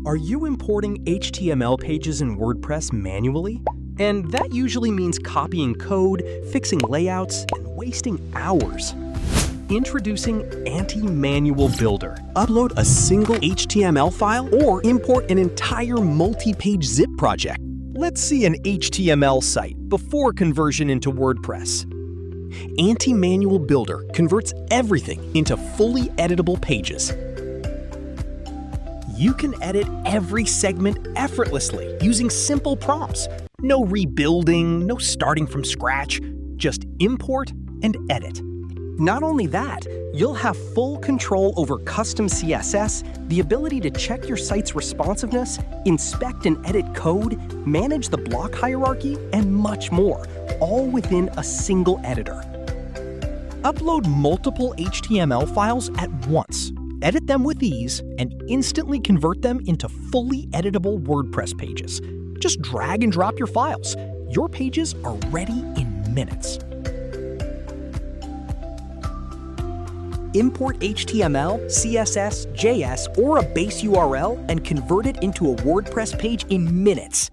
Are you importing HTML pages in WordPress manually? And that usually means copying code, fixing layouts, and wasting hours. Introducing Antimanual Builder. Upload a single HTML file or import an entire multi-page zip project. Let's see an HTML site before conversion into WordPress. Antimanual Builder converts everything into fully editable pages. You can edit every segment effortlessly using simple prompts. No rebuilding, no starting from scratch, just import and edit. Not only that, you'll have full control over custom CSS, the ability to check your site's responsiveness, inspect and edit code, manage the block hierarchy, and much more, all within a single editor. Upload multiple HTML files at once. Edit them with ease, and instantly convert them into fully editable WordPress pages. Just drag and drop your files. Your pages are ready in minutes. Import HTML, CSS, JS, or a base URL and convert it into a WordPress page in minutes.